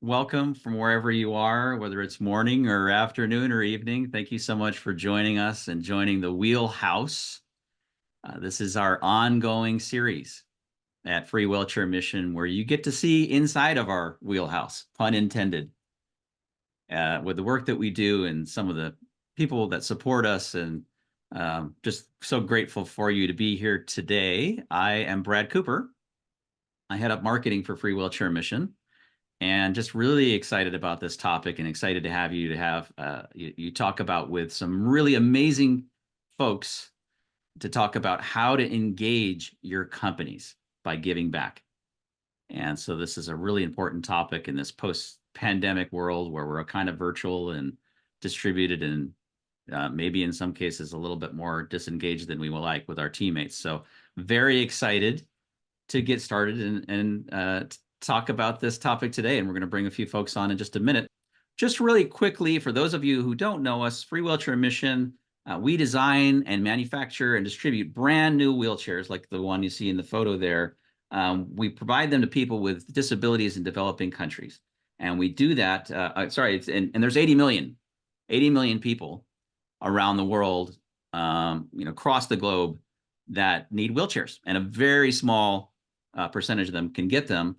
welcome from wherever you are, whether it's morning or afternoon or evening. Thank you so much for joining us and joining the Wheelhouse. This is our ongoing series at Free Wheelchair Mission, where you get to see inside of our wheelhouse, pun intended, with the work that we do and some of the people that support us. And just so grateful for you to be here today. I am Brad Cooper. I head up marketing for Free Wheelchair Mission. And just really excited about this topic and excited to have you talk about with some really amazing folks to talk about how to engage your companies by giving back. And so this is a really important topic in this post-pandemic world where we're kind of virtual and distributed and maybe in some cases a little bit more disengaged than we will like with our teammates. So very excited to get started and talk about this topic today, and we're going to bring a few folks on in just a minute. Just really quickly, for those of you who don't know us, Free Wheelchair Mission, we design and manufacture and distribute brand new wheelchairs like the one you see in the photo there. We provide them to people with disabilities in developing countries, and we do that. And there's 80 million people around the world, across the globe that need wheelchairs, and a very small percentage of them can get them.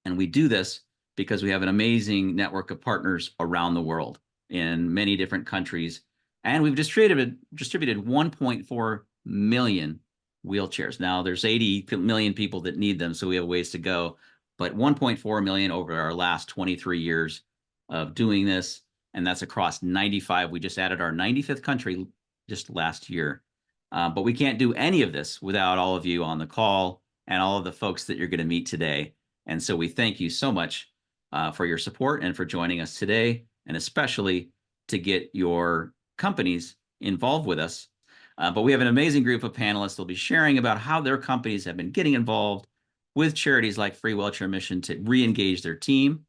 And we do this because we have an amazing network of partners around the world in many different countries. And we've distributed 1.4 million wheelchairs. Now, there's 80 million people that need them, so we have ways to go. But 1.4 million over our last 23 years of doing this, and that's across 95. We just added our 95th country just last year. But we can't do any of this without all of you on the call and all of the folks that you're going to meet today. And so we thank you so much for your support and for joining us today, and especially to get your companies involved with us. But we have an amazing group of panelists that'll be sharing about how their companies have been getting involved with charities like Free Wheelchair Mission to re-engage their team.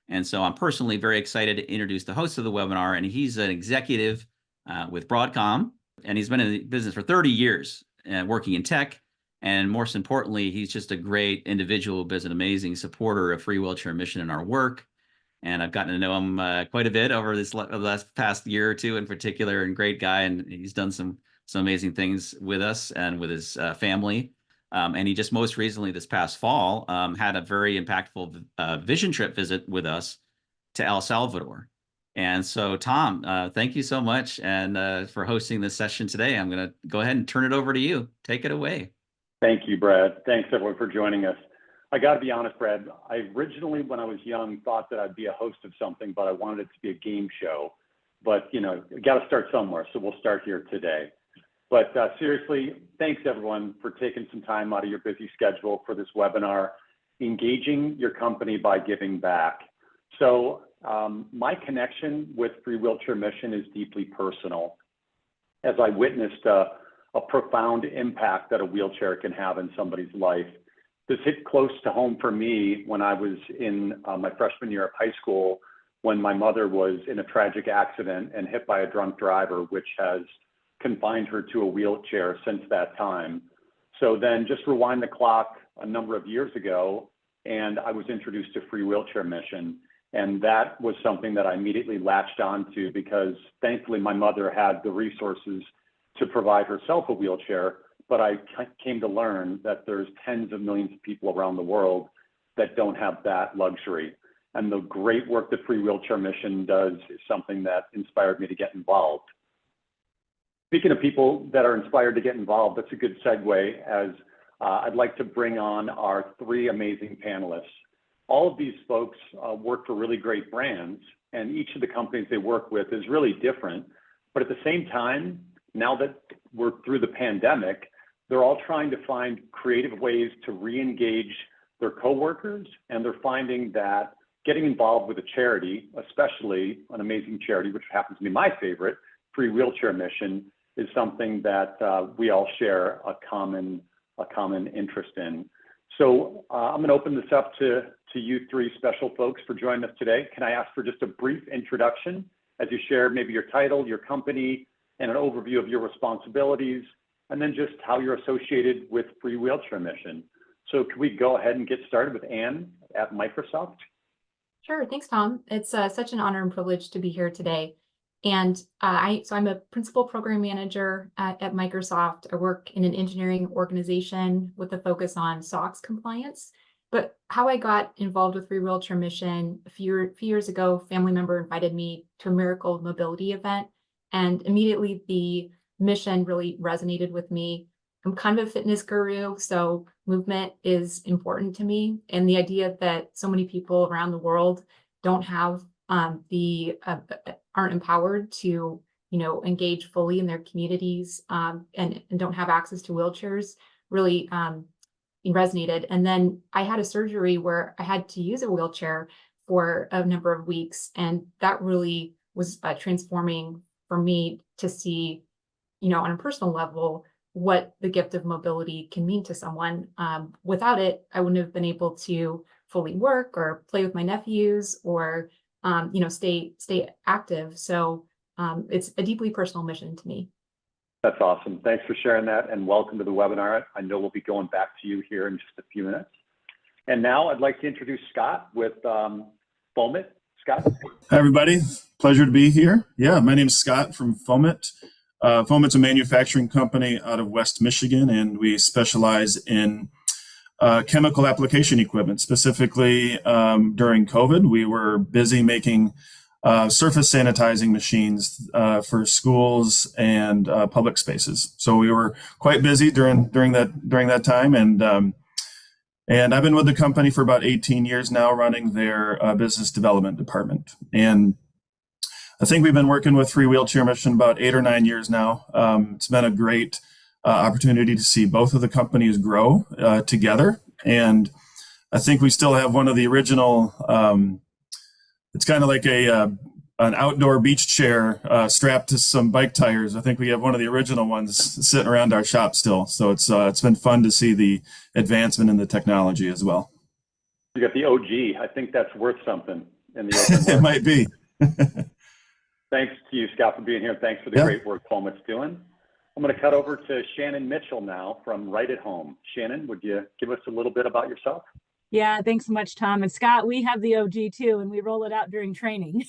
And so I'm personally very excited to introduce the host of the webinar, and he's an executive with Broadcom, and he's been in the business for 30 years working in tech. And most importantly, he's just a great individual who is an amazing supporter of Free Wheelchair Mission and our work. And I've gotten to know him quite a bit over this last past year or two in particular, and great guy. And he's done some amazing things with us and with his family. And he just most recently this past fall had a very impactful vision trip visit with us to El Salvador. And so, Tom, thank you so much and for hosting this session today. I'm going to go ahead and turn it over to you. Take it away. Thank you, Brad. Thanks, everyone, for joining us. I got to be honest, Brad, I originally, when I was young, thought that I'd be a host of something, but I wanted it to be a game show. But, you got to start somewhere, so we'll start here today. But seriously, thanks, everyone, for taking some time out of your busy schedule for this webinar, Engaging Your Company by Giving Back. So my connection with Free Wheelchair Mission is deeply personal, as I witnessed a profound impact that a wheelchair can have in somebody's life. This hit close to home for me when I was in my freshman year of high school, when my mother was in a tragic accident and hit by a drunk driver, which has confined her to a wheelchair since that time. So then just rewind the clock a number of years ago, and I was introduced to Free Wheelchair Mission. And that was something that I immediately latched onto, because thankfully my mother had the resources to provide herself a wheelchair, but I came to learn that there's tens of millions of people around the world that don't have that luxury. And the great work that Free Wheelchair Mission does is something that inspired me to get involved. Speaking of people that are inspired to get involved, that's a good segue, as I'd like to bring on our three amazing panelists. All of these folks work for really great brands, and each of the companies they work with is really different. But at the same time, now that we're through the pandemic, they're all trying to find creative ways to re-engage their coworkers, and they're finding that getting involved with a charity, especially an amazing charity, which happens to be my favorite, Free Wheelchair Mission, is something that we all share a common interest in. So I'm going to open this up to you three special folks for joining us today. Can I ask for just a brief introduction as you share maybe your title, your company, and an overview of your responsibilities, and then just how you're associated with Free Wheelchair Mission. So can we go ahead and get started with Anne at Microsoft? Sure. Thanks, Tom. It's such an honor and privilege to be here today. And I'm a principal program manager at Microsoft. I work in an engineering organization with a focus on SOX compliance. But how I got involved with Free Wheelchair Mission few years ago, a family member invited me to a Miracle Mobility event, and immediately the mission really resonated with me. I'm kind of a fitness guru, so movement is important to me. And the idea that so many people around the world don't have aren't empowered to, engage fully in their communities, and don't have access to wheelchairs really resonated. And then I had a surgery where I had to use a wheelchair for a number of weeks, and that really was transforming for me to see, on a personal level, what the gift of mobility can mean to someone. Without it, I wouldn't have been able to fully work or play with my nephews or, stay active. So it's a deeply personal mission to me. That's awesome. Thanks for sharing that, and welcome to the webinar. I know we'll be going back to you here in just a few minutes. And now I'd like to introduce Scott with FOAMiT. Scott? Hi, everybody. Pleasure to be here. Yeah, my name is Scott from FOAMiT. FOAMIT's a manufacturing company out of West Michigan, and we specialize in chemical application equipment. Specifically, during COVID, we were busy making surface sanitizing machines for schools and public spaces. So we were quite busy during that time, and I've been with the company for about 18 years now, running their business development department. And I think we've been working with Free Wheelchair Mission about 8 or 9 years now. It's been a great opportunity to see both of the companies grow together. And I think we still have one of the original, it's kind of like an outdoor beach chair strapped to some bike tires. I think we have one of the original ones sitting around our shop still. So it's been fun to see the advancement in the technology as well. You got the OG. I think that's worth something in the open market. It might be. Thanks to you, Scott, for being here. Thanks for the great work FOAMiT's doing. I'm going to cut over to Shannon Mitchell now from Right at Home. Shannon, would you give us a little bit about yourself? Yeah, thanks so much, Tom. And Scott, we have the OG too, and we roll it out during training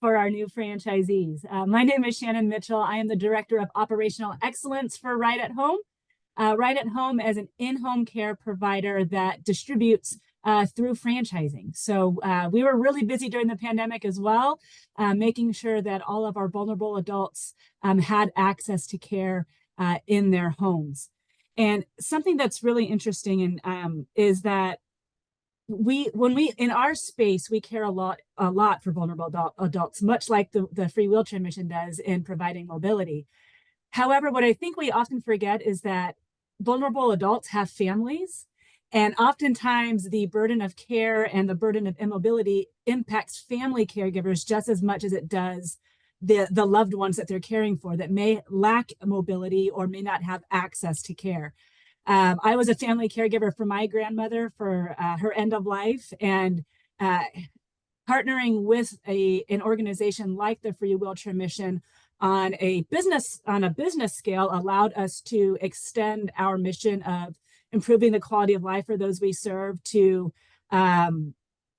for our new franchisees. My name is Shannon Mitchell. I am the Director of Operational Excellence for Right at Home. Right at Home is an in-home care provider that distributes through franchising. So we were really busy during the pandemic as well, making sure that all of our vulnerable adults had access to care in their homes. And something that's really interesting is that when we in our space, we care a lot for vulnerable adults, much like the Free Wheelchair Mission does in providing mobility. However, what I think we often forget is that vulnerable adults have families, and oftentimes the burden of care and the burden of immobility impacts family caregivers just as much as it does the loved ones that they're caring for that may lack mobility or may not have access to care. I was a family caregiver for my grandmother for her end of life, and partnering with an organization like the Free Wheelchair Mission on a business scale allowed us to extend our mission of improving the quality of life for those we serve to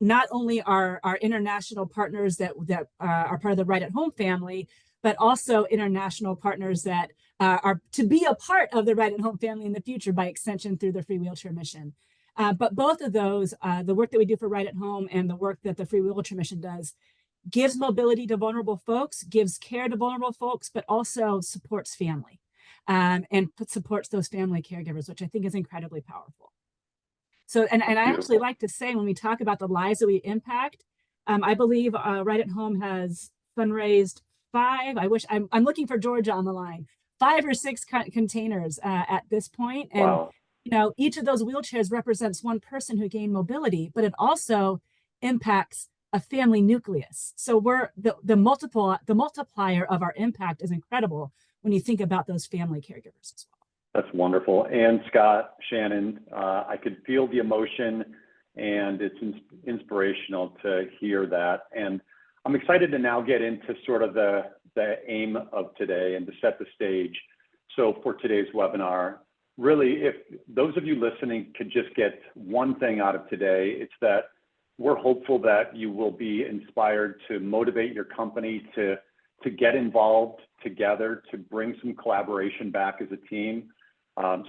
not only our international partners that are part of the Right at Home family, but also international partners that are to be a part of the Right at Home family in the future by extension through the Free Wheelchair Mission. But both of those, the work that we do for Right at Home and the work that the Free Wheelchair Mission does, gives mobility to vulnerable folks, gives care to vulnerable folks, but also supports family and supports those family caregivers, which I think is incredibly powerful. So, and I actually like to say, when we talk about the lives that we impact, I believe Right at Home has fundraised 5, I'm looking for Georgia on the line, 5 or 6 containers at this point. And, wow. Each of those wheelchairs represents one person who gained mobility, but it also impacts a family nucleus. So the multiplier of our impact is incredible when you think about those family caregivers as well. That's wonderful. And Scott, Shannon, I could feel the emotion, and it's inspirational to hear that. And I'm excited to now get into sort of the aim of today and to set the stage. So for today's webinar, really, if those of you listening could just get one thing out of today, it's that we're hopeful that you will be inspired to motivate your company to get involved together, to bring some collaboration back as a team.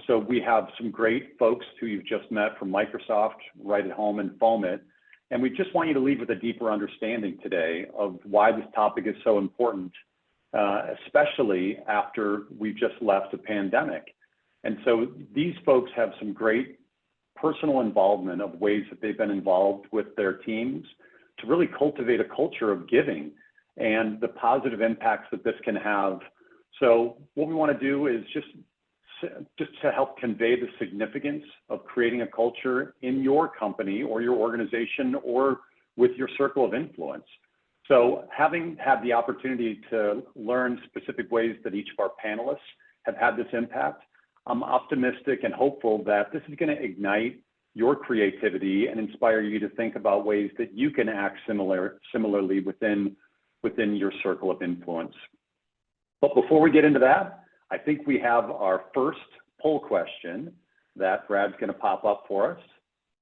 So we have some great folks who you've just met from Microsoft, Right at Home, and FOAMiT. And we just want you to leave with a deeper understanding today of why this topic is so important, especially after we've just left a pandemic. And so these folks have some great personal involvement of ways that they've been involved with their teams to really cultivate a culture of giving and the positive impacts that this can have. So what we want to do is just to help convey the significance of creating a culture in your company or your organization or with your circle of influence. So having had the opportunity to learn specific ways that each of our panelists have had this impact, I'm optimistic and hopeful that this is going to ignite your creativity and inspire you to think about ways that you can act similarly within your circle of influence. But before we get into that, I think we have our first poll question that Brad's going to pop up for us.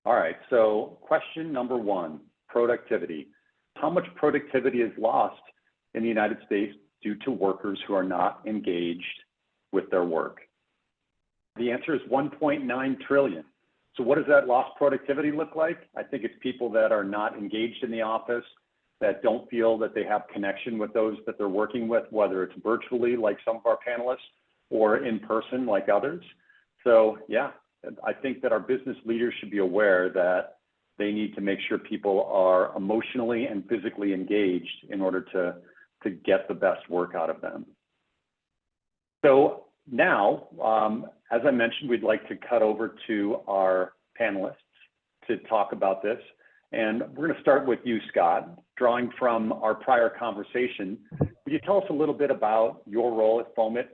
All right, so question number 1, productivity. How much productivity is lost in the United States due to workers who are not engaged with their work? The answer is 1.9 trillion. So what does that lost productivity look like? I think it's people that are not engaged in the office, that don't feel that they have connection with those that they're working with, whether it's virtually like some of our panelists or in person like others. So yeah, I think that our business leaders should be aware that they need to make sure people are emotionally and physically engaged in order to get the best work out of them. So now, as I mentioned, we'd like to cut over to our panelists to talk about this. And we're going to start with you, Scott. Drawing from our prior conversation, would you tell us a little bit about your role at FOAMiT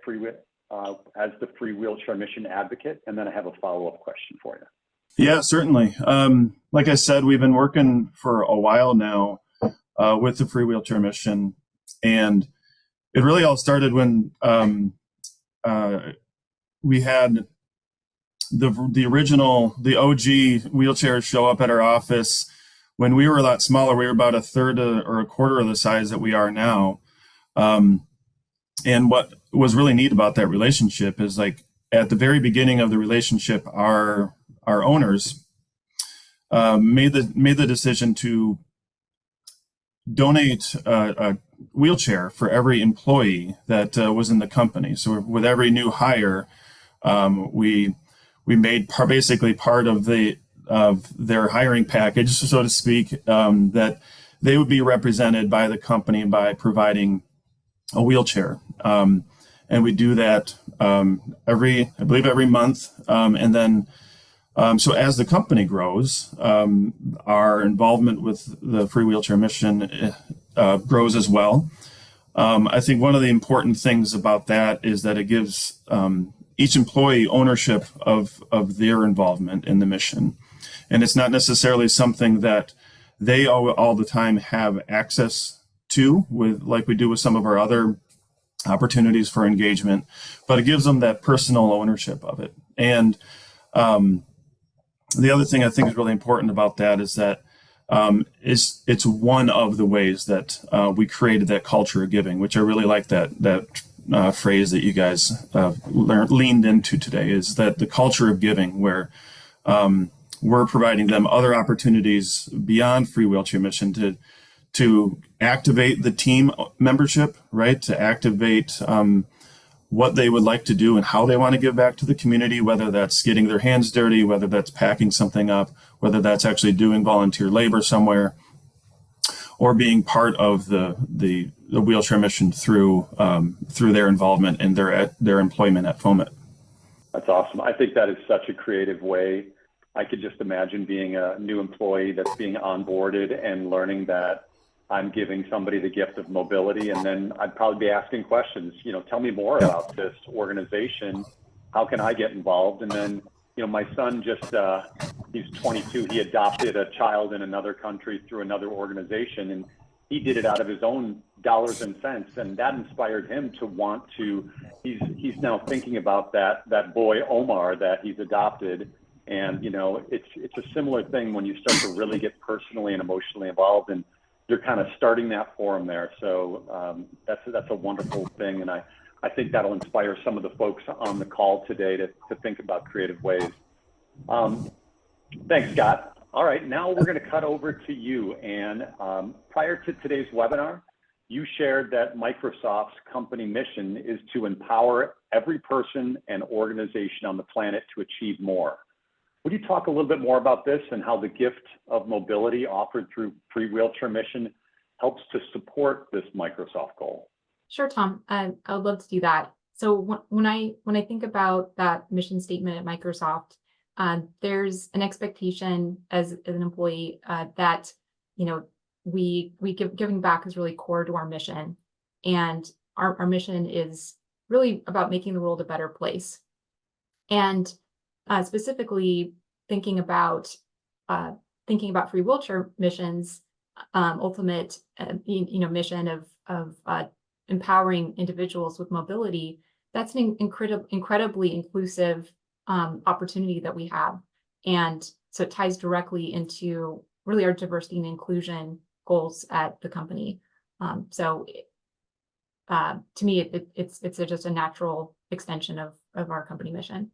as the Free Wheelchair Mission Advocate? And then I have a follow-up question for you. Yeah, certainly. Like I said, we've been working for a while now with the Free Wheelchair Mission. And it really all started when we had the OG wheelchairs show up at our office. When we were a lot smaller, we were about a third or a quarter of the size that we are now. And what was really neat about that relationship is, like, at the very beginning of the relationship, our owners made the decision to donate a wheelchair for every employee that was in the company. So with every new hire, we made basically part of their hiring package, so to speak, that they would be represented by the company by providing a wheelchair. And we do that every month. And then, so as the company grows, our involvement with the Free Wheelchair Mission grows as well. I think one of the important things about that is that it gives each employee ownership of their involvement in the mission. And it's not necessarily something that they all the time have access to, with like we do with some of our other opportunities for engagement, but it gives them that personal ownership of it. And the other thing I think is really important about that is that it's one of the ways that we created that culture of giving, which I really like that phrase that you guys leaned into today, is that the culture of giving, where we're providing them other opportunities beyond Free Wheelchair Mission to activate the team membership, right? To activate what they would like to do and how they want to give back to the community, whether that's getting their hands dirty, whether that's packing something up, whether that's actually doing volunteer labor somewhere, or being part of the wheelchair mission through their involvement and their employment at FOAMiT. That's awesome. I think that is such a creative way. I could just imagine being a new employee that's being onboarded and learning that I'm giving somebody the gift of mobility, and then I'd probably be asking questions, tell me more about this organization. How can I get involved? And then, my son just, he's 22. He adopted a child in another country through another organization, and he did it out of his own dollars and cents. And that inspired him to want to, he's now thinking about that boy, Omar, that he's adopted, And, you know, it's a similar thing when you start to really get personally and emotionally involved, and you're kind of starting that forum there. So that's a wonderful thing. And I think that'll inspire some of the folks on the call today to think about creative ways. Thanks, Scott. All right, now we're going to cut over to you. And prior to today's webinar, you shared that Microsoft's company mission is to empower every person and organization on the planet to achieve more. Would you talk a little bit more about this and how the gift of mobility offered through Free Wheelchair Mission helps to support this Microsoft goal? Sure, Tom. I would love to do that. So when I think about that mission statement at Microsoft, there's an expectation as an employee that, you know, giving back is really core to our mission, and our mission is really about making the world a better place. And specifically thinking about free wheelchair missions, ultimate mission of empowering individuals with mobility. That's an incredibly inclusive opportunity that we have, and so it ties directly into really our diversity and inclusion goals at the company. To me, it's just a natural extension of our company mission.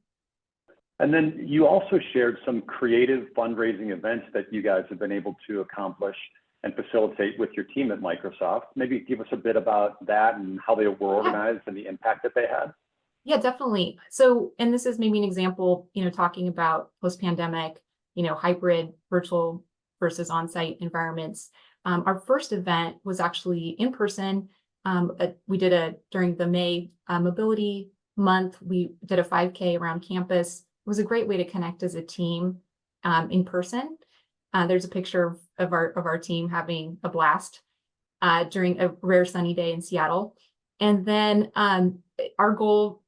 And then you also shared some creative fundraising events that you guys have been able to accomplish and facilitate with your team at Microsoft. Maybe give us a bit about that and how they were organized and the impact that they had. Yeah, definitely. So, and this is maybe an example, you know, talking about post-pandemic, you know, hybrid, virtual versus on-site environments. Our first event was actually in person. We did during the May Mobility Month, we did a 5K around campus. It was a great way to connect as a team in person. There's a picture of our team having a blast during a rare sunny day in Seattle. And then our goal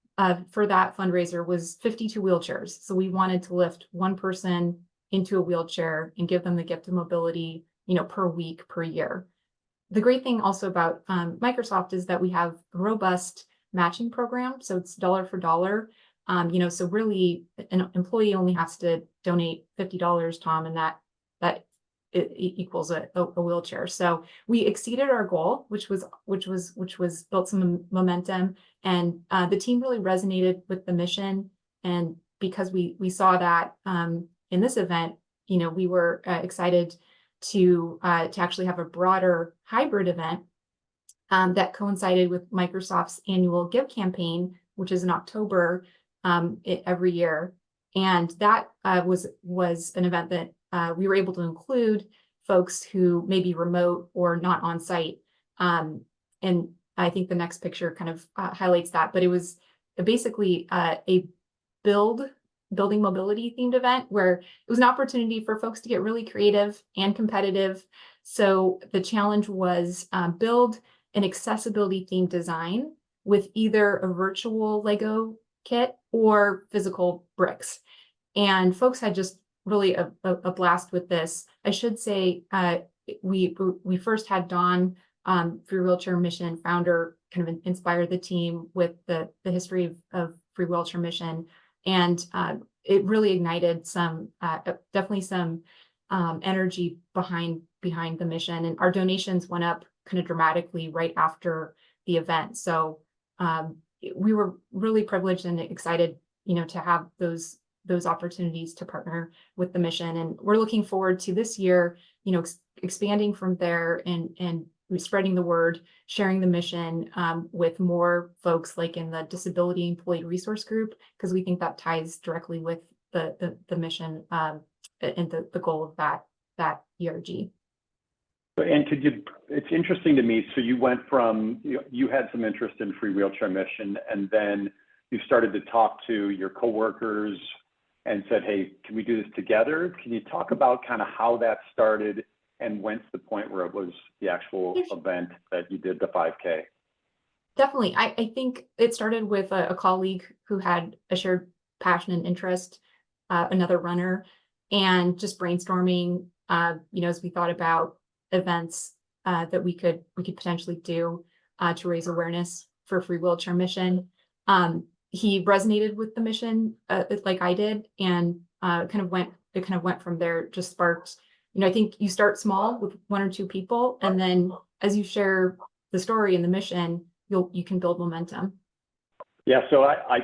for that fundraiser was 52 wheelchairs. So we wanted to lift one person into a wheelchair and give them the gift of mobility, you know, per week, per year. The great thing also about Microsoft is that we have a robust matching program. So it's dollar for dollar. You know, so really an employee only has to donate $50, Tom, and that it equals a wheelchair. So we exceeded our goal, which was built some momentum, and the team really resonated with the mission. And because we saw that in this event, you know, we were excited to actually have a broader hybrid event that coincided with Microsoft's annual Give campaign, which is in October every year. And that was an event that we were able to include folks who may be remote or not on site. And I think the next picture kind of highlights that, but it was basically a building mobility themed event where it was an opportunity for folks to get really creative and competitive. So the challenge was build an accessibility themed design with either a virtual Lego kit or physical bricks. And folks had just really a blast with this. I should say we first had Dawn, Free Wheelchair Mission founder, kind of inspire the team with the history of Free Wheelchair Mission. And it really ignited definitely some energy behind the mission. And our donations went up kind of dramatically right after the event. So we were really privileged and excited, you know, to have those opportunities to partner with the mission. And we're looking forward to this year, you know, expanding from there and spreading the word, sharing the mission with more folks like in the Disability Employee Resource Group, because we think that ties directly with the mission and the goal of that ERG. And it's interesting to me, so you went from, you had some interest in Free Wheelchair Mission, and then you started to talk to your coworkers and said, hey, can we do this together? Can you talk about kind of how that started and went to the point where it was the actual event that you did the 5K? Definitely. I think it started with a colleague who had a shared passion and interest, another runner, and just brainstorming, you know, as we thought about events that we could potentially do to raise awareness for Free Wheelchair Mission. He resonated with the mission like I did, and it kind of went from there. Just sparked, I think you start small with 1 or 2 people, and then as you share the story and the mission, you can build momentum. Yeah, so I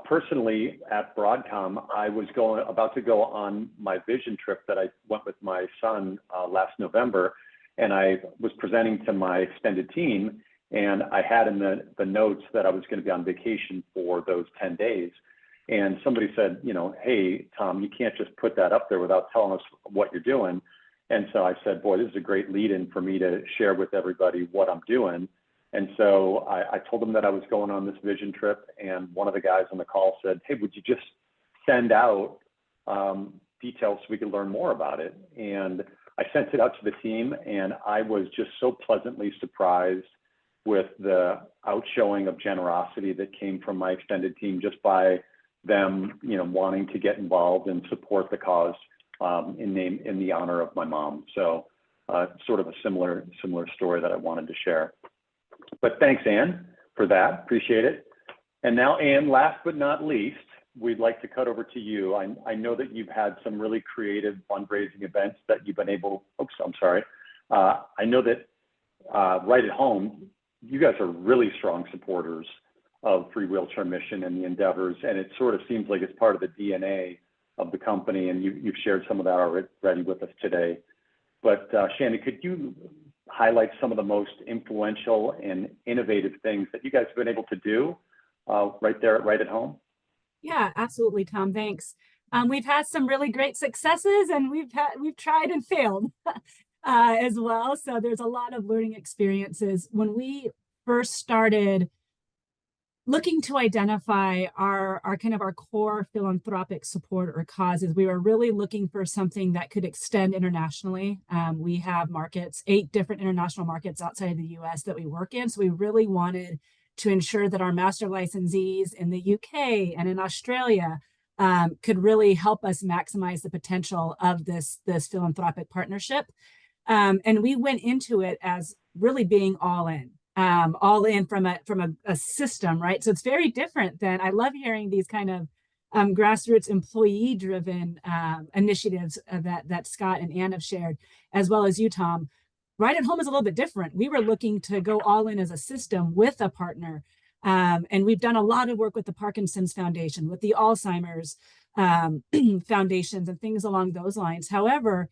personally at Broadcom, I was about to go on my vision trip that I went with my son last November, and I was presenting to my extended team, and I had in the notes that I was going to be on vacation for those 10 days. And somebody said, hey, Tom, you can't just put that up there without telling us what you're doing. And so I said, boy, this is a great lead-in for me to share with everybody what I'm doing. And so I told them that I was going on this vision trip, and one of the guys on the call said, hey, would you just send out details so we could learn more about it? And I sent it out to the team, and I was just so pleasantly surprised with the outshowing of generosity that came from my extended team, just by them, wanting to get involved and support the cause in the honor of my mom. So sort of a similar story that I wanted to share. But thanks, Ann, for that. Appreciate it. And now, Ann, last but not least, we'd like to cut over to you. I know that you've had some really creative fundraising events that you've been able, I know that right at home, you guys are really strong supporters of Free Wheelchair Mission and the endeavors, and it sort of seems like it's part of the DNA of the company, and you've shared some of that already with us today. But Shannon, could you highlight some of the most influential and innovative things that you guys have been able to do right at home? Yeah, absolutely, Tom. Thanks. We've had some really great successes, and we've tried and failed as well. So there's a lot of learning experiences. When we first started looking to identify our core philanthropic support or causes, we were really looking for something that could extend internationally. We have 8 different international markets outside of the US that we work in. So we really wanted to ensure that our master licensees in the UK and in Australia could really help us maximize the potential of this philanthropic partnership. And we went into it as really being all in from a system, right? So it's very different than, I love hearing these kind of grassroots employee-driven initiatives that Scott and Ann have shared, as well as you, Tom. Right at Home is a little bit different. We were looking to go all in as a system with a partner. And we've done a lot of work with the Parkinson's Foundation, with the Alzheimer's foundations and things along those lines. However,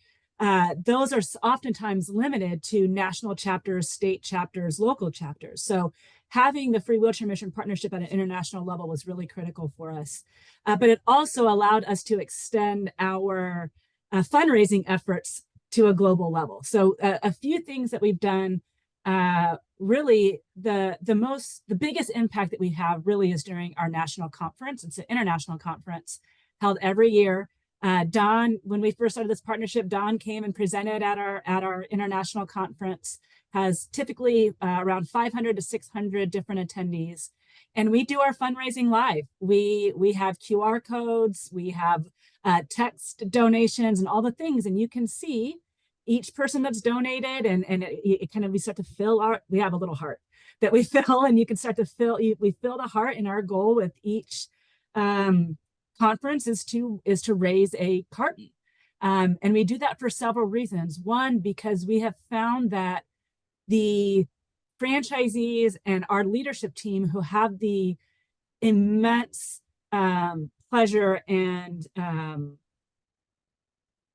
those are oftentimes limited to national chapters, state chapters, local chapters. So having the Free Wheelchair Mission partnership at an international level was really critical for us. But it also allowed us to extend our fundraising efforts to a global level. So a few things that we've done, really the biggest impact that we have really is during our national conference. It's an international conference held every year. Don, when we first started this partnership, Don came and presented at our international conference, has typically around 500 to 600 different attendees. And we do our fundraising live. We have QR codes, we have text donations and all the things, and you can see each person that's donated, and it kind of, we start to fill we have a little heart that we fill, and you can start to we fill the heart, and our goal with each conference is to raise a carton. And we do that for several reasons. One, because we have found that the franchisees and our leadership team who have the immense pleasure and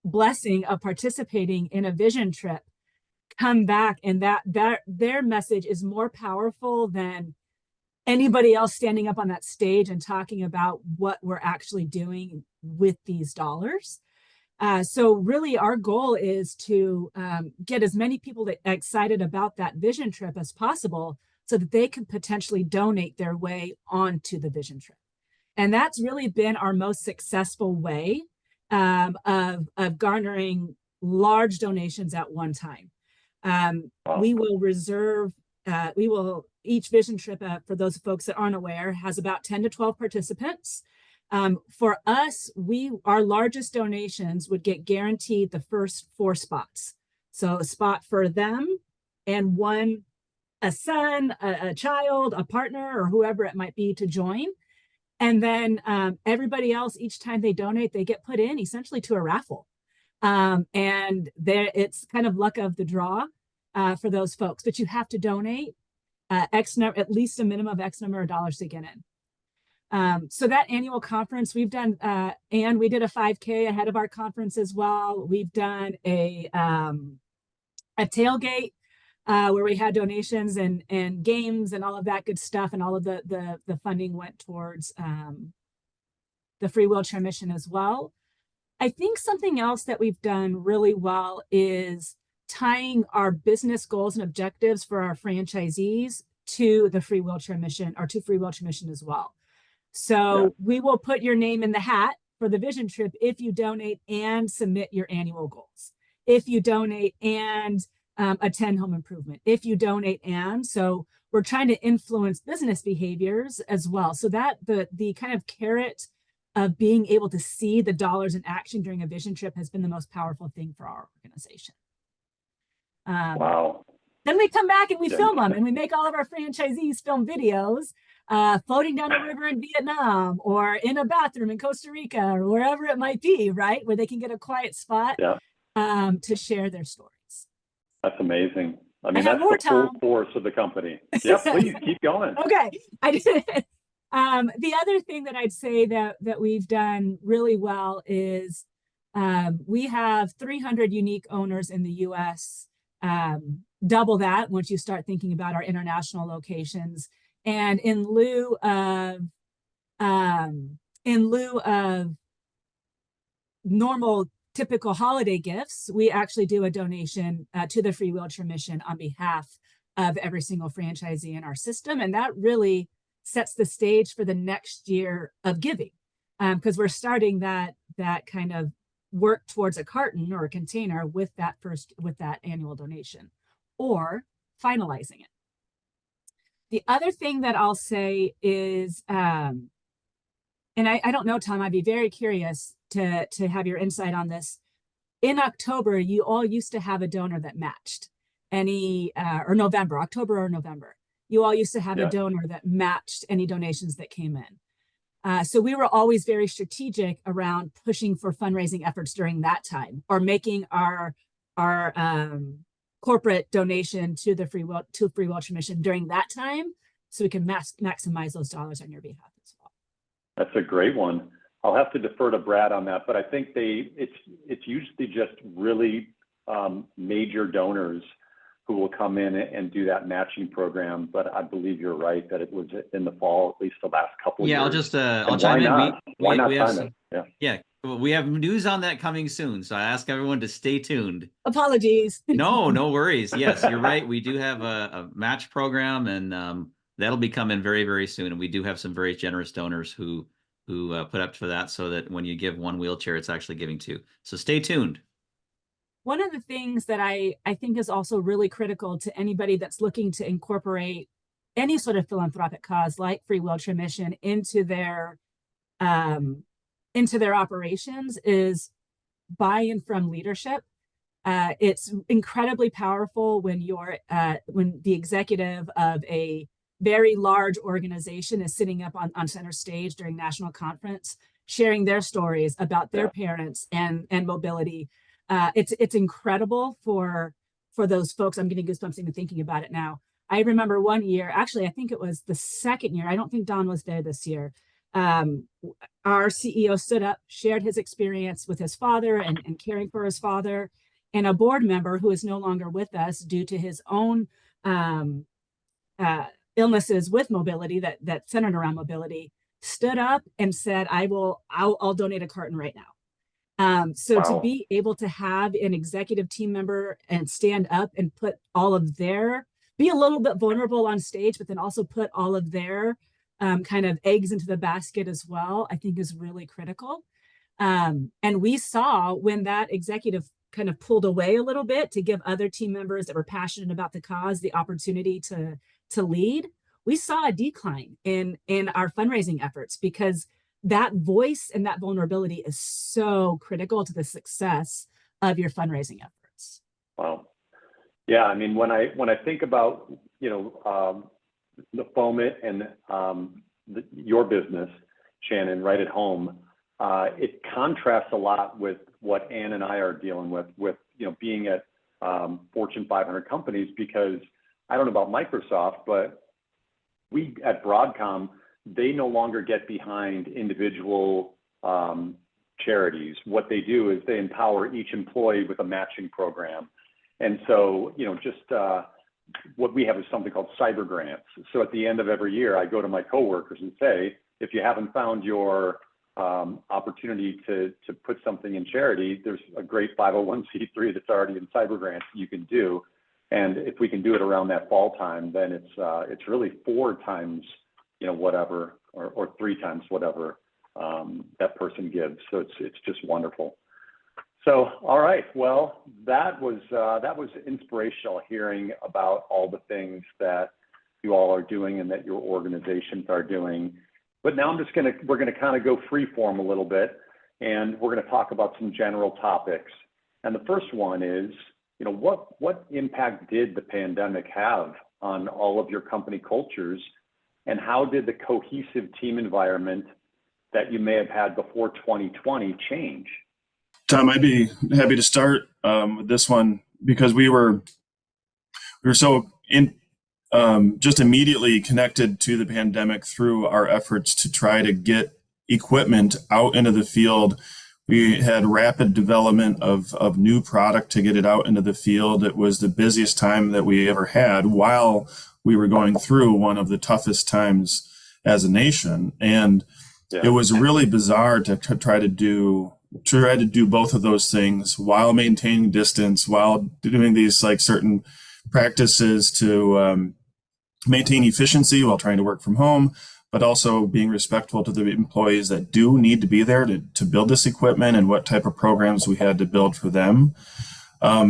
blessing of participating in a vision trip come back, and that their message is more powerful than anybody else standing up on that stage and talking about what we're actually doing with these dollars. So really our goal is to get as many people excited about that vision trip as possible so that they can potentially donate their way onto the vision trip. And that's really been our most successful way of garnering large donations at one time. We will reserve, each vision trip, for those folks that aren't aware, has about 10 to 12 participants. For us, our largest donations would get guaranteed the first 4 spots. So a spot for them and a son, a child, a partner, or whoever it might be to join. And then everybody else, each time they donate, they get put in essentially to a raffle. And there, it's kind of luck of the draw for those folks, but you have to donate at least a minimum of X number of dollars to get in. So that annual conference we've done, and we did a 5K ahead of our conference as well. We've done a tailgate where we had donations and games and all of that good stuff, and all of the funding went towards the free wheelchair mission as well. I think something else that we've done really well is tying our business goals and objectives for our franchisees to the free wheelchair mission, or to free wheelchair mission as well. So we will put your name in the hat for the vision trip if you donate and submit your annual goals. If you donate and attend home improvement, if you donate and, so we're trying to influence business behaviors as well. So that the kind of carrot of being able to see the dollars in action during a vision trip has been the most powerful thing for our organization. Wow. Then we come back and we film them, and we make all of our franchisees film videos floating down a river in Vietnam, or in a bathroom in Costa Rica, or wherever it might be, right? Where they can get a quiet spot to share their stories. That's amazing. I mean, that's the full force of the company. Yeah, please keep going. Okay, I did. The other thing that I'd say that we've done really well is we have 300 unique owners in the U.S. Double that once you start thinking about our international locations. And in lieu of normal typical holiday gifts, we actually do a donation to the free wheelchair mission on behalf of every single franchisee in our system, and that really sets the stage for the next year of giving, because we're starting that kind of work towards a carton or a container with that annual donation, or finalizing it. The other thing that I'll say is, and I don't know, Tom, I'd be very curious to have your insight on this. In October, you all used to have a donor that matched any, or November, October or November. You all used to have a donor that matched any donations that came in. So we were always very strategic around pushing for fundraising efforts during that time, or making our corporate donation to the free wheelchair mission during that time, so we can maximize those dollars on your behalf as well. That's a great one. I'll have to defer to Brad on that, but I think it's usually just really major donors who will come in and do that matching program. But I believe you're right that it was in the fall, at least the last couple of years. I'll chime in. Why not time it? Yeah. We have news on that coming soon, so I ask everyone to stay tuned. Apologies. No worries. Yes, you're right. We do have a match program, and that'll be coming very, very soon. And we do have some very generous donors who put up for that, so that when you give one wheelchair, it's actually giving two. So stay tuned. One of the things that I think is also really critical to anybody that's looking to incorporate any sort of philanthropic cause like free wheelchair mission into their operations is buy-in from leadership. It's incredibly powerful when when the executive of a very large organization is sitting up on center stage during national conference, sharing their stories about their parents and mobility. It's incredible for those folks. I'm getting goosebumps even thinking about it now. I remember one year, actually, I think it was the second year. I don't think Don was there this year. Our CEO stood up, shared his experience with his father and caring for his father, and a board member who is no longer with us due to his own illnesses with mobility that centered around mobility, stood up and said, I'll donate a carton right now. So to be able to have an executive team member and stand up and put all of be a little bit vulnerable on stage, but then also put all of their kind of eggs into the basket as well, I think is really critical. And we saw when that executive kind of pulled away a little bit to give other team members that were passionate about the cause the opportunity to lead, we saw a decline in our fundraising efforts, because that voice and that vulnerability is so critical to the success of your fundraising efforts. Wow. Yeah, I mean, when I think about, the FOAMiT and your business, Shannon, right at home. It contrasts a lot with what Ann and I are dealing with being at Fortune 500 companies, because I don't know about Microsoft, but we at Broadcom, they no longer get behind individual charities. What they do is they empower each employee with a matching program. And so, what we have is something called cyber grants. So at the end of every year, I go to my coworkers and say, if you haven't found your opportunity to put something in charity, there's a great 501c3 that's already in cyber grants you can do. And if we can do it around that fall time, then it's really 4 times, whatever, or 3 times whatever that person gives. So it's just wonderful. So, all right, well, that was inspirational, hearing about all the things that you all are doing and that your organizations are doing. But now we're gonna kind of go free form a little bit, and we're gonna talk about some general topics. And the first one is, what impact did the pandemic have on all of your company cultures, and how did the cohesive team environment that you may have had before 2020 change? Tom, I'd be happy to start with this one, because we were so just immediately connected to the pandemic through our efforts to try to get equipment out into the field. We had rapid development of new product to get it out into the field. It was the busiest time that we ever had while we were going through one of the toughest times as a nation. And it was really bizarre to try to do both of those things while maintaining distance, while doing these certain practices to maintain efficiency while trying to work from home, but also being respectful to the employees that do need to be there to build this equipment, and what type of programs we had to build for them.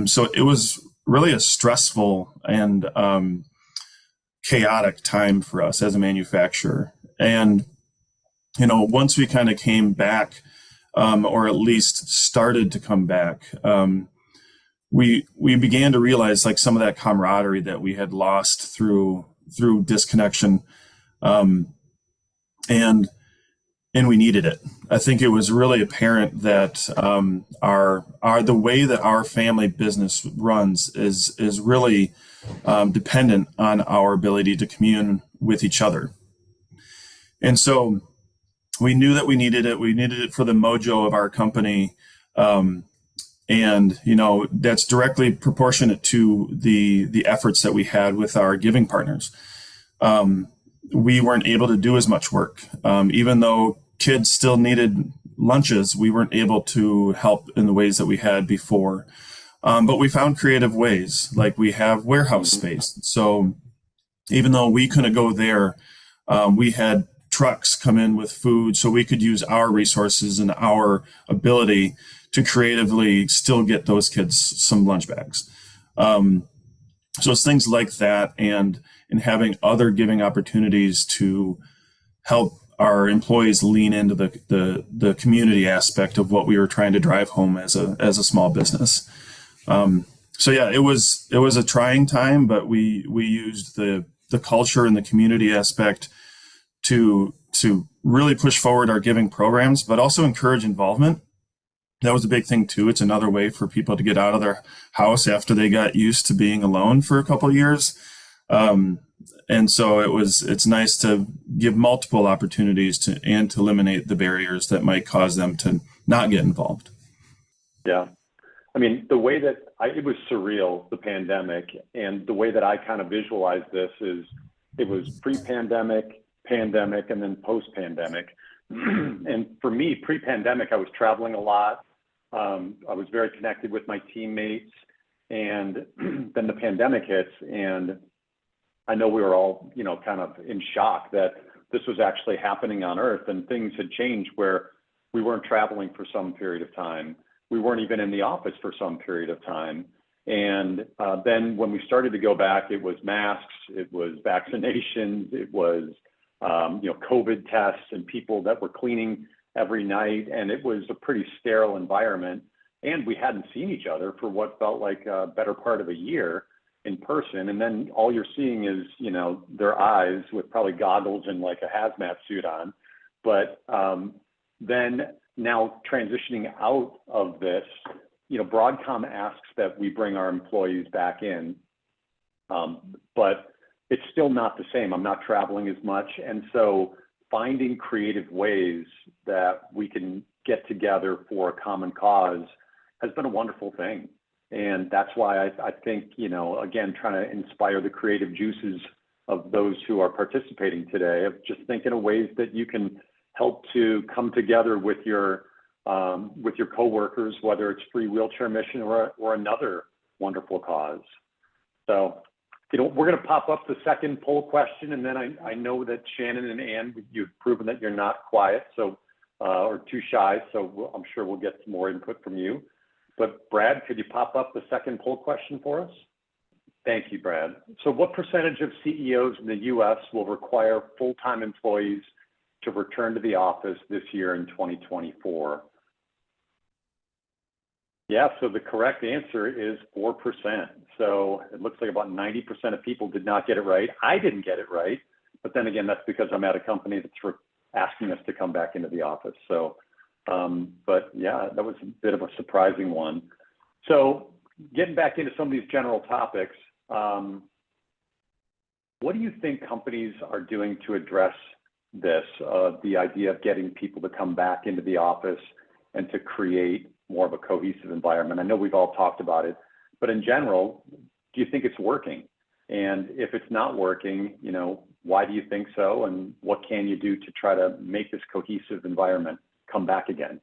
So it was really a stressful and chaotic time for us as a manufacturer. And, once we kind of came back, or at least started to come back, we began to realize some of that camaraderie that we had lost through disconnection, and we needed it. I think it was really apparent that the way that our family business runs is really dependent on our ability to commune with each other. And so we knew that we needed it. We needed it for the mojo of our company. And, that's directly proportionate to the efforts that we had with our giving partners. We weren't able to do as much work. Even though kids still needed lunches, we weren't able to help in the ways that we had before. But we found creative ways, like we have warehouse space. So even though we couldn't go there, we had trucks come in with food, so we could use our resources and our ability to creatively still get those kids some lunch bags. So it's things like that, and having other giving opportunities to help our employees lean into the community aspect of what we were trying to drive home as a small business. So yeah, it was a trying time, but we used the culture and the community aspect to really push forward our giving programs, but also encourage involvement. That was a big thing too. It's another way for people to get out of their house after they got used to being alone for a couple of years. And so it's nice to give multiple opportunities to eliminate the barriers that might cause them to not get involved. Yeah. I mean, the way that it was surreal, the pandemic, and the way that I kind of visualized this is it was pre-pandemic, pandemic, and then post-pandemic. And for me, pre-pandemic, I was traveling a lot. I was very connected with my teammates, and then the pandemic hits, and I know we were all, kind of in shock that this was actually happening on Earth, and things had changed where we weren't traveling for some period of time. We weren't even in the office for some period of time. And then when we started to go back, it was masks, it was vaccinations, it was, COVID tests, and people that were cleaning every night. And it was a pretty sterile environment. And we hadn't seen each other for what felt like a better part of a year in person. And then all you're seeing is, their eyes with probably goggles and like a hazmat suit on, But then now transitioning out of this, Broadcom asks that we bring our employees back in, but it's still not the same. I'm not traveling as much. And so finding creative ways that we can get together for a common cause has been a wonderful thing. And that's why I think, again, trying to inspire the creative juices of those who are participating today, of just thinking of ways that you can help to come together with your coworkers, whether it's Free Wheelchair Mission or another wonderful cause. So, we're going to pop up the second poll question, and then I know that Shannon and Ann, you've proven that you're not quiet, or too shy, so I'm sure we'll get some more input from you. But Brad, could you pop up the second poll question for us? Thank you, Brad. So what percentage of CEOs in the US will require full-time employees to return to the office this year in 2024? Yeah, so the correct answer is 4%. So it looks like about 90% of people did not get it right. I didn't get it right, but then again, that's because I'm at a company that's asking us to come back into the office. So, but yeah, that was a bit of a surprising one. So getting back into some of these general topics, what do you think companies are doing to address this, the idea of getting people to come back into the office and to create more of a cohesive environment? I know we've all talked about it, but in general, do you think it's working? And if it's not working, why do you think so? And what can you do to try to make this cohesive environment come back again?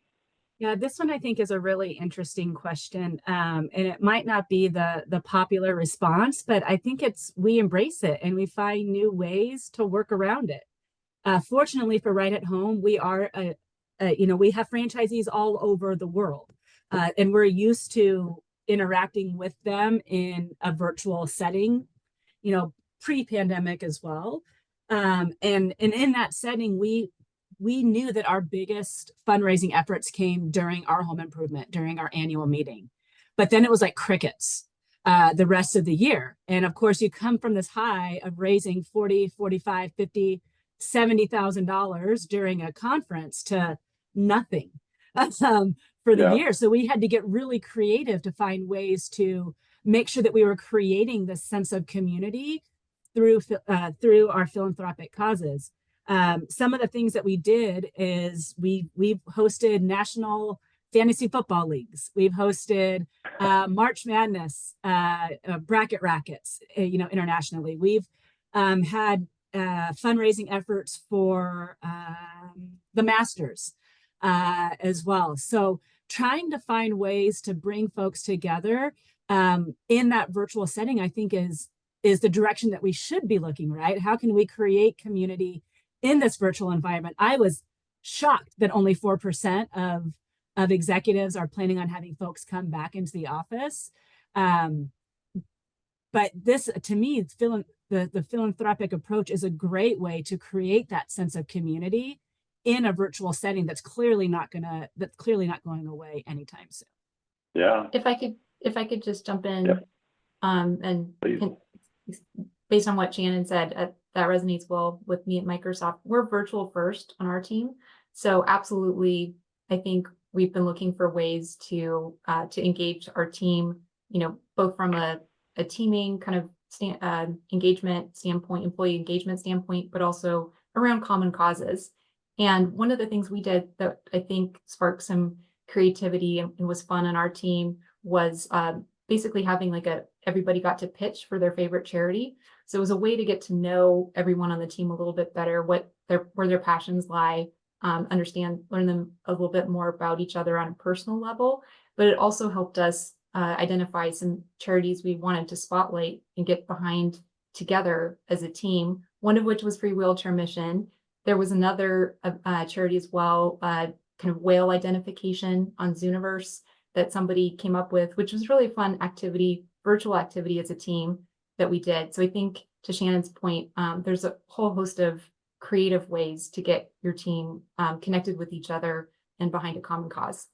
Yeah, this one I think is a really interesting question. And it might not be the popular response, but I think we embrace it and we find new ways to work around it. Fortunately for Right at Home, we are we have franchisees all over the world, and we're used to interacting with them in a virtual setting, pre-pandemic as well. And in that setting, we knew that our biggest fundraising efforts came during our home improvement, during our annual meeting. But then it was like crickets the rest of the year. And of course, you come from this high of raising $40, $45, $50, $70,000 during a conference to nothing for the year. So we had to get really creative to find ways to make sure that we were creating this sense of community through our philanthropic causes. Some of the things that we did is we've hosted national fantasy football leagues. We've hosted March Madness bracket rackets, internationally. We've had fundraising efforts for the Masters as well. So trying to find ways to bring folks together in that virtual setting, I think is the direction that we should be looking, right? How can we create community in this virtual environment? I was shocked that only 4% of executives are planning on having folks come back into the office. But this, to me, the philanthropic approach is a great way to create that sense of community in a virtual setting that's clearly not going away anytime soon. Yeah. If I could just jump in, Yep. Based on what Shannon said, that resonates well with me at Microsoft. We're virtual first on our team, so absolutely, I think we've been looking for ways to engage our team, both from a teaming kind of engagement standpoint, employee engagement standpoint, but also around common causes. And one of the things we did that I think sparked some creativity and was fun on our team was basically having everybody got to pitch for their favorite charity. So it was a way to get to know everyone on the team a little bit better, where their passions lie, learn them a little bit more about each other on a personal level. But it also helped us identify some charities we wanted to spotlight and get behind together as a team, one of which was Free Wheelchair Mission. There was another charity as well, kind of whale identification on Zooniverse that somebody came up with, which was really a fun activity, virtual activity as a team that we did. So I think, to Shannon's point, there's a whole host of creative ways to get your team connected with each other and behind a common cause.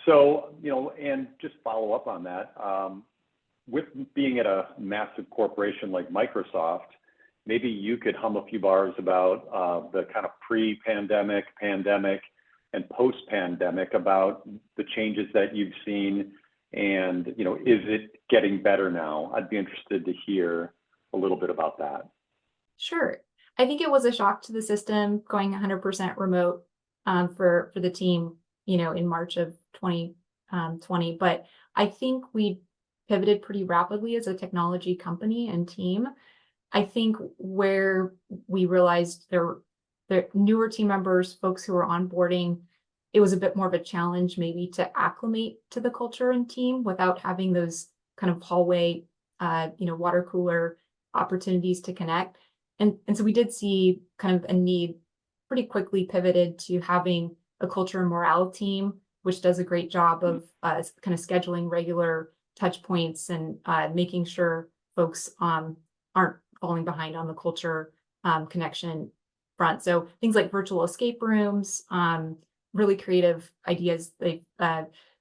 So, and just follow up on that, with being at a massive corporation like Microsoft, maybe you could hum a few bars about the kind of pre-pandemic, pandemic, and post-pandemic, about the changes that you've seen, and is it getting better now? I'd be interested to hear a little bit about that. Sure. I think it was a shock to the system going 100% remote for the team, in March of 2020. But I think we pivoted pretty rapidly as a technology company and team. I think where we realized there newer team members, folks who were onboarding, it was a bit more of a challenge maybe to acclimate to the culture and team without having those kind of hallway, water cooler opportunities to connect. And so we did see kind of a need, pretty quickly pivoted to having a culture and morale team, which does a great job of kind of scheduling regular touch points and making sure folks aren't falling behind on the culture connection front. So things like virtual escape rooms, really creative ideas. They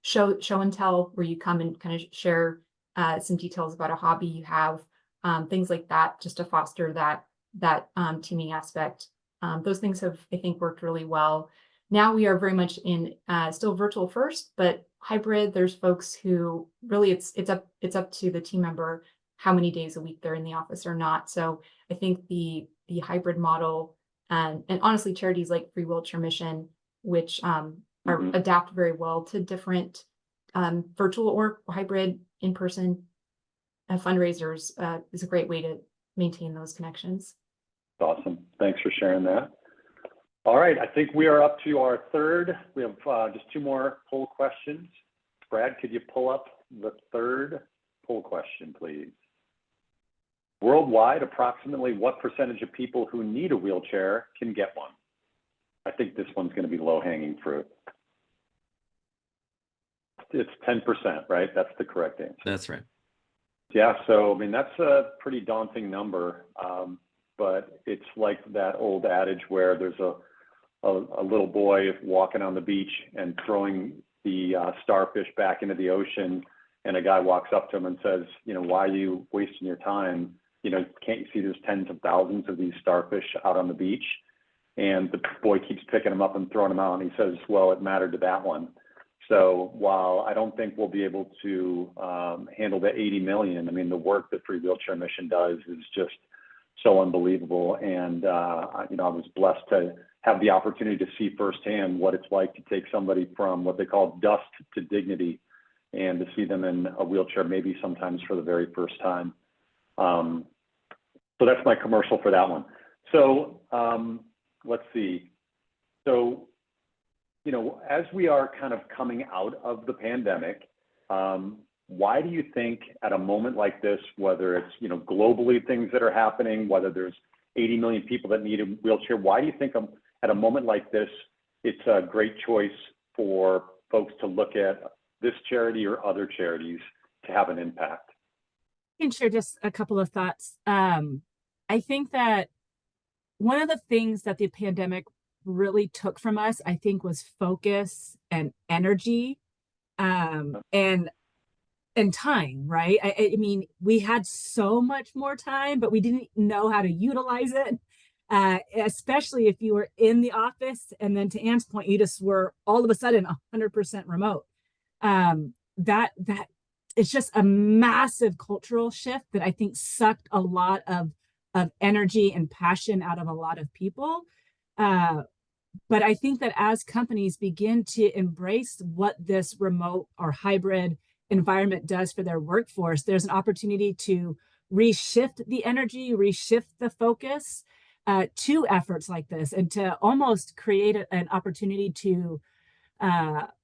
show and tell, where you come and kind of share some details about a hobby you have, things like that, just to foster that teaming aspect. Those things have, I think, worked really well. Now we are very much in still virtual first, but hybrid. There's folks who really it's up to the team member how many days a week they're in the office or not. So I think the hybrid model, and honestly, charities like Free Wheelchair Mission, which adapt very well to different virtual or hybrid in-person fundraisers, is a great way to maintain those connections. Awesome. Thanks for sharing that. All right, I think we are up to our third. We have just two more poll questions. Brad, could you pull up the third poll question, please? Worldwide, approximately what percentage of people who need a wheelchair can get one? I think this one's going to be low-hanging fruit. It's 10%, right? That's the correct answer. That's right. Yeah, so I mean, that's a pretty daunting number, but it's like that old adage where there's a little boy walking on the beach and throwing the starfish back into the ocean, and a guy walks up to him and says, why are you wasting your time? Can't you see there's tens of thousands of these starfish out on the beach? And the boy keeps picking them up and throwing them out, and he says, well, it mattered to that one. So while I don't think we'll be able to handle the 80 million, I mean, the work that Free Wheelchair Mission does is just so unbelievable. And, I was blessed to have the opportunity to see firsthand what it's like to take somebody from what they call dust to dignity, and to see them in a wheelchair, maybe sometimes for the very first time. So that's my commercial for that one. So let's see. So, as we are kind of coming out of the pandemic, why do you think at a moment like this, whether it's, globally things that are happening, whether there's 80 million people that need a wheelchair, why do you think at a moment like this, it's a great choice for folks to look at this charity or other charities to have an impact? I can share just a couple of thoughts. I think that one of the things that the pandemic really took from us, I think, was focus and energy, and time, right? I mean, we had so much more time, but we didn't know how to utilize it, especially if you were in the office. And then to Ann's point, you just were all of a sudden 100% remote. That it's just a massive cultural shift that I think sucked a lot of energy and passion out of a lot of people. But I think that as companies begin to embrace what this remote or hybrid environment does for their workforce, there's an opportunity to reshift the energy, reshift the focus to efforts like this, and to almost create an opportunity to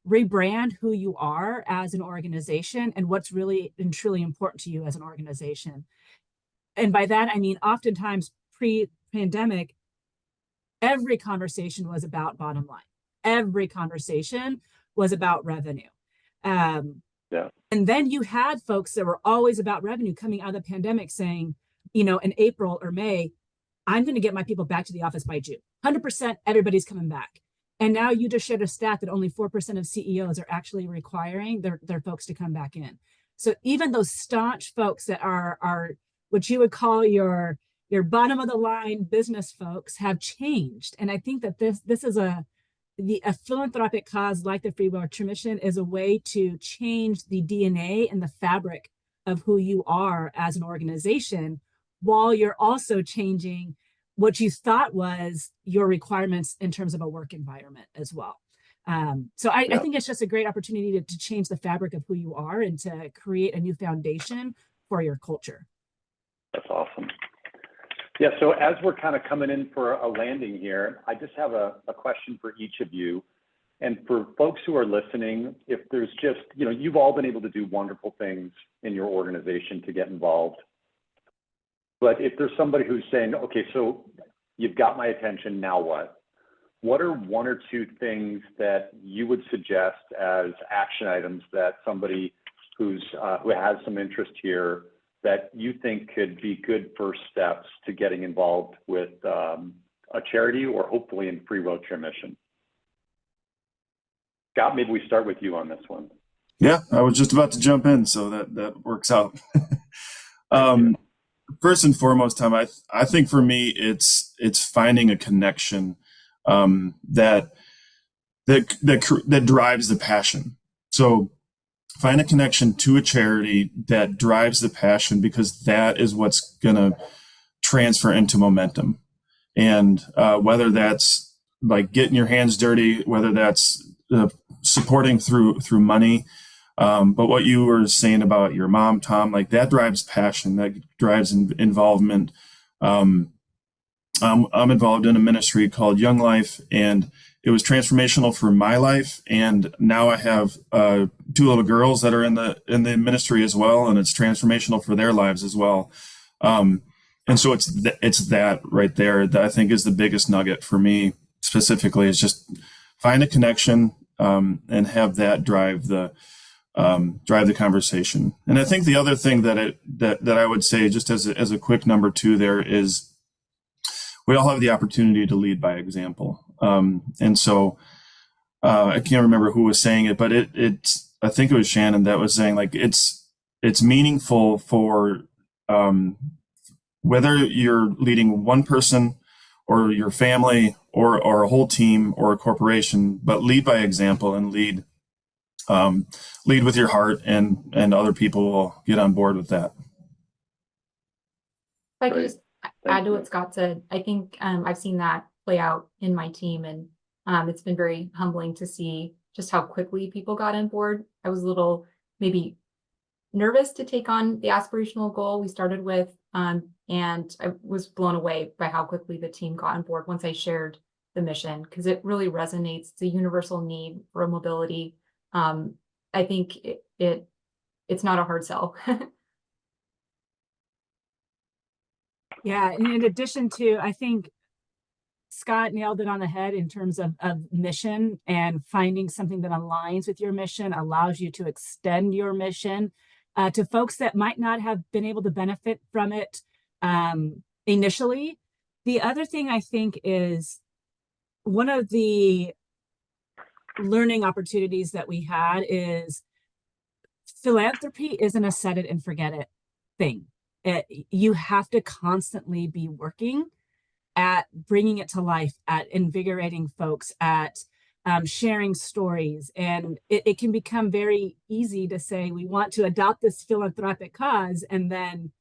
rebrand who you are as an organization and what's really and truly important to you as an organization. And by that, I mean, oftentimes pre-pandemic, every conversation was about bottom line. Every conversation was about revenue. And then you had folks that were always about revenue coming out of the pandemic saying, in April or May, I'm going to get my people back to the office by June. 100%, everybody's coming back. And now you just shared a stat that only 4% of CEOs are actually requiring their folks to come back in. So even those staunch folks that are what you would call your your bottom of the line business folks have changed. And I think that this is a philanthropic cause like the Free Wheelchair Mission is a way to change the DNA and the fabric of who you are as an organization, while you're also changing what you thought was your requirements in terms of a work environment as well. So I think it's just a great opportunity to change the fabric of who you are and to create a new foundation for your culture. That's awesome. Yeah, so as we're kind of coming in for a landing here, I just have a question for each of you. And for folks who are listening, if there's just, you've all been able to do wonderful things in your organization to get involved. But if there's somebody who's saying, okay, so you've got my attention, now what? What are one or two things that you would suggest as action items that somebody who has some interest here that you think could be good first steps to getting involved with a charity or hopefully in Free Wheelchair Mission? Scott, maybe we start with you on this one. Yeah, I was just about to jump in, so that works out. First and foremost, Tom, I think for me it's finding a connection that drives the passion. So find a connection to a charity that drives the passion, because that is what's going to transfer into momentum. And whether that's like getting your hands dirty, whether that's supporting through money. But what you were saying about your mom, Tom, like that drives passion, that drives involvement. I'm involved in a ministry called Young Life, and it was transformational for my life. And now I have 2 little girls that are in the ministry as well, and it's transformational for their lives as well. And so it's that right there that I think is the biggest nugget for me specifically, is just find a connection and have that drive the conversation. And I think the other thing that I would say, just as a quick number 2 there, is we all have the opportunity to lead by example. And so I can't remember who was saying it, but I think it was Shannon that was saying, like, it's meaningful for whether you're leading one person or your family or a whole team or a corporation, but lead by example and lead with your heart, and other people will get on board with that. If I could just add to what Scott said, I think I've seen that play out in my team, and it's been very humbling to see just how quickly people got on board. I was a little maybe nervous to take on the aspirational goal we started with, and I was blown away by how quickly the team got on board once I shared the mission, because it really resonates. It's a universal need for mobility. I think it's not a hard sell. Yeah, and in addition to, I think Scott nailed it on the head in terms of mission, and finding something that aligns with your mission allows you to extend your mission to folks that might not have been able to benefit from it initially. The other thing I think is one of the learning opportunities that we had is philanthropy isn't a set it and forget it thing. You have to constantly be working at bringing it to life, at invigorating folks, at sharing stories. And it can become very easy to say, we want to adopt this philanthropic cause, and then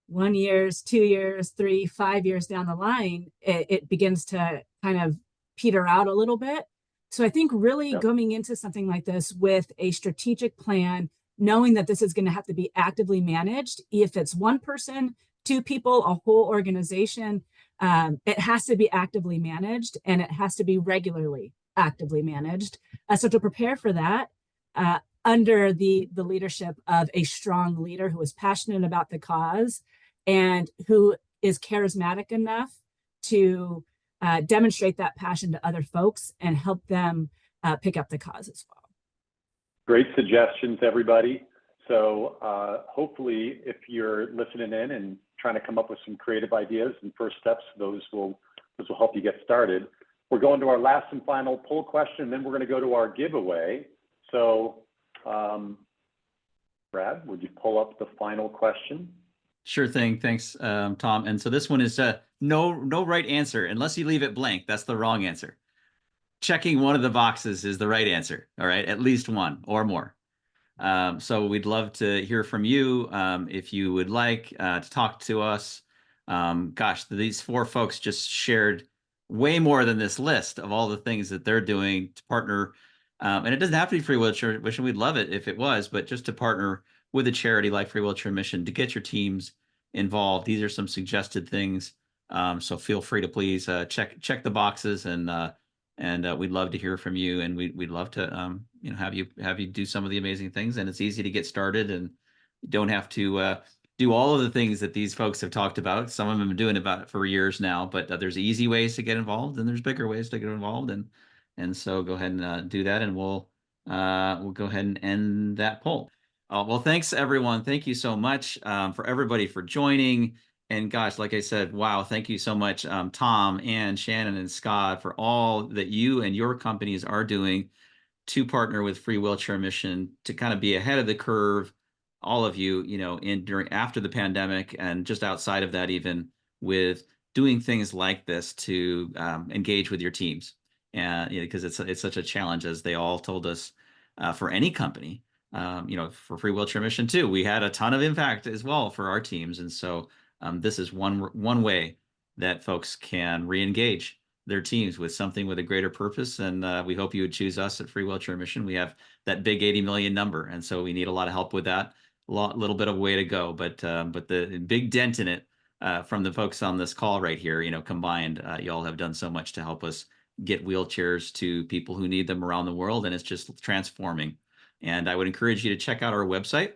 1 year, 2 years, 3, 5 years down the line, it begins to kind of peter out a little bit. So I think really going into something like this with a strategic plan, knowing that this is going to have to be actively managed. If it's one person, 2 people, a whole organization, it has to be actively managed, and it has to be regularly actively managed. So to prepare for that, under the leadership of a strong leader who is passionate about the cause and who is charismatic enough to demonstrate that passion to other folks and help them pick up the cause as well. Great suggestions, everybody. So hopefully, if you're listening in and trying to come up with some creative ideas and first steps, those will help you get started. We're going to our last and final poll question, and then we're going to go to our giveaway. So Brad, would you pull up the final question? Sure thing. Thanks, Tom. And so this one is no right answer unless you leave it blank. That's the wrong answer. Checking one of the boxes is the right answer. All right, at least one or more. So we'd love to hear from you if you would like to talk to us. Gosh, these four folks just shared way more than this list of all the things that they're doing to partner. And it doesn't have to be Free Wheelchair Mission. We'd love it if it was, but just to partner with a charity like Free Wheelchair Mission to get your teams involved. These are some suggested things. So feel free to please check the boxes, and we'd love to hear from you, and we'd love to have you do some of the amazing things. And it's easy to get started, and you don't have to do all of the things that these folks have talked about. Some of them have been doing about it for years now, but there's easy ways to get involved, and there's bigger ways to get involved, and so go ahead and do that, and we'll go ahead and end that poll. Well, thanks everyone. Thank you so much for everybody for joining. And gosh, like I said, wow, thank you so much, Tom and Shannon and Scott, for all that you and your companies are doing to partner with Free Wheelchair Mission to kind of be ahead of the curve. All of you, after the pandemic, and just outside of that, even with doing things like this to engage with your teams, and because it's such a challenge, as they all told us, for any company. For Free Wheelchair Mission too, we had a ton of impact as well for our teams, and so this is one way that folks can re-engage their teams with something with a greater purpose. And we hope you would choose us at Free Wheelchair Mission. We have that big 80 million number, and so we need a lot of help with that. Little bit of way to go, but the big dent in it from the folks on this call right here, combined, you all have done so much to help us get wheelchairs to people who need them around the world, and it's just transforming. And I would encourage you to check out our website,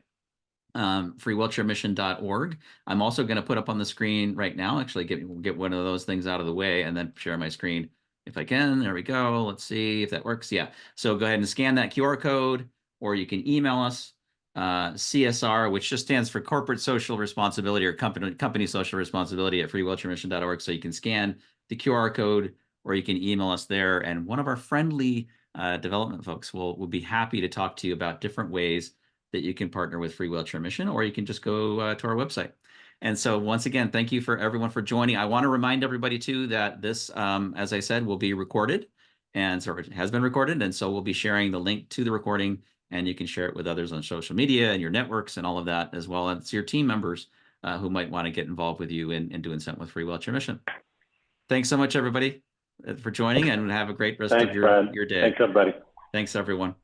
freewheelchairmission.org. I'm also going to put up on the screen right now, actually get one of those things out of the way and then share my screen if I can. There we go. Let's see if that works. Yeah. So go ahead and scan that QR code, or you can email us, CSR, which just stands for Corporate Social Responsibility, or Company Social Responsibility, at freewheelchairmission.org. So you can scan the QR code, or you can email us there, and one of our friendly development folks will be happy to talk to you about different ways that you can partner with Free Wheelchair Mission, or you can just go to our website. And so once again, thank you for everyone for joining. I want to remind everybody too that this, as I said, will be recorded, and so it has been recorded. And so we'll be sharing the link to the recording, and you can share it with others on social media and your networks and all of that, as well as your team members who might want to get involved with you in doing something with Free Wheelchair Mission. Thanks so much, everybody, for joining, and have a great rest of your day. Thanks, everybody. Thanks, everyone.